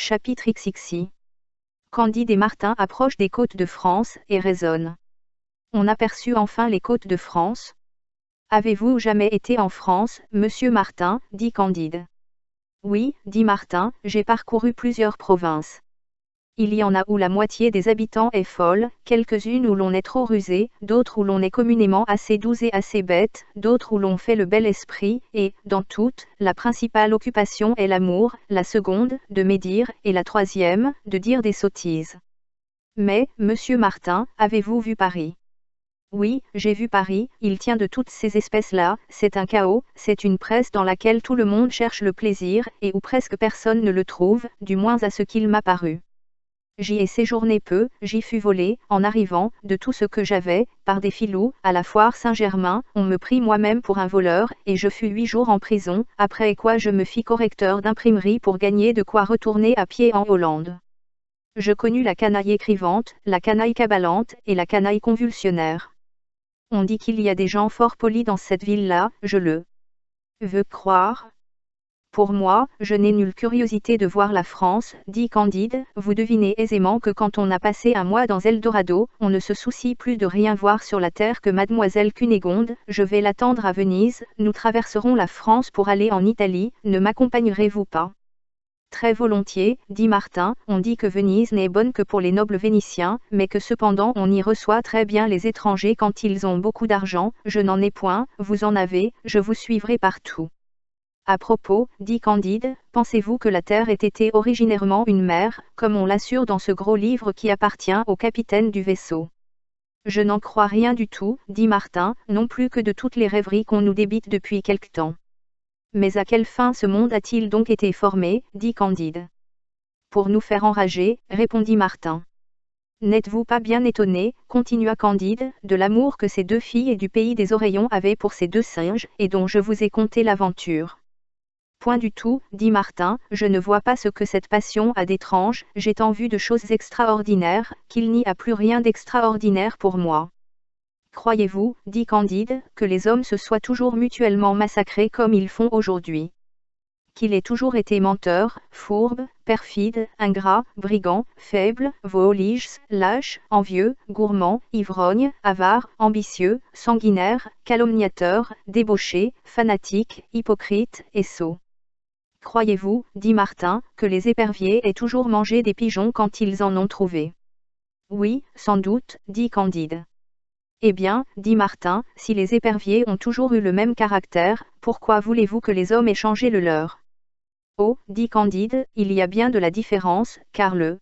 Chapitre XXI. Candide et Martin approchent des côtes de France et raisonnent. On aperçut enfin les côtes de France. Avez-vous jamais été en France, monsieur Martin, dit Candide. Oui, dit Martin, j'ai parcouru plusieurs provinces. Il y en a où la moitié des habitants est folle, quelques-unes où l'on est trop rusé, d'autres où l'on est communément assez doux et assez bête, d'autres où l'on fait le bel esprit, et, dans toutes, la principale occupation est l'amour, la seconde, de médire, et la troisième, de dire des sottises. Mais, monsieur Martin, avez-vous vu Paris? Oui, j'ai vu Paris, il tient de toutes ces espèces-là, c'est un chaos, c'est une presse dans laquelle tout le monde cherche le plaisir, et où presque personne ne le trouve, du moins à ce qu'il m'a paru. J'y ai séjourné peu, j'y fus volé, en arrivant, de tout ce que j'avais, par des filous, à la foire Saint-Germain, on me prit moi-même pour un voleur, et je fus 8 jours en prison, après quoi je me fis correcteur d'imprimerie pour gagner de quoi retourner à pied en Hollande. Je connus la canaille écrivante, la canaille cabalante, et la canaille convulsionnaire. On dit qu'il y a des gens fort polis dans cette ville-là, je le veux croire. Pour moi, je n'ai nulle curiosité de voir la France, dit Candide, vous devinez aisément que quand on a passé un mois dans Eldorado, on ne se soucie plus de rien voir sur la terre que mademoiselle Cunégonde, je vais l'attendre à Venise, nous traverserons la France pour aller en Italie, ne m'accompagnerez-vous pas? Très volontiers, dit Martin, on dit que Venise n'est bonne que pour les nobles Vénitiens, mais que cependant on y reçoit très bien les étrangers quand ils ont beaucoup d'argent, je n'en ai point, vous en avez, je vous suivrai partout. À propos, dit Candide, pensez-vous que la terre ait été originairement une mer, comme on l'assure dans ce gros livre qui appartient au capitaine du vaisseau? Je n'en crois rien du tout, dit Martin, non plus que de toutes les rêveries qu'on nous débite depuis quelque temps. Mais à quelle fin ce monde a-t-il donc été formé, dit Candide. Pour nous faire enrager, répondit Martin. N'êtes-vous pas bien étonné, continua Candide, de l'amour que ces 2 filles du pays des Oreillons avaient pour ces 2 singes, et dont je vous ai conté l'aventure? Point du tout, dit Martin, je ne vois pas ce que cette passion a d'étrange, j'ai tant vu de choses extraordinaires, qu'il n'y a plus rien d'extraordinaire pour moi. Croyez-vous, dit Candide, que les hommes se soient toujours mutuellement massacrés comme ils font aujourd'hui? Qu'il ait toujours été menteur, fourbe, perfide, ingrat, brigand, faible, voliges, lâche, envieux, gourmand, ivrogne, avare, ambitieux, sanguinaire, calomniateur, débauché, fanatique, hypocrite et sot? Croyez-vous, dit Martin, que les éperviers aient toujours mangé des pigeons quand ils en ont trouvé? Oui, sans doute, dit Candide. Eh bien, dit Martin, si les éperviers ont toujours eu le même caractère, pourquoi voulez-vous que les hommes aient changé le leur? Oh, dit Candide, il y a bien de la différence, car le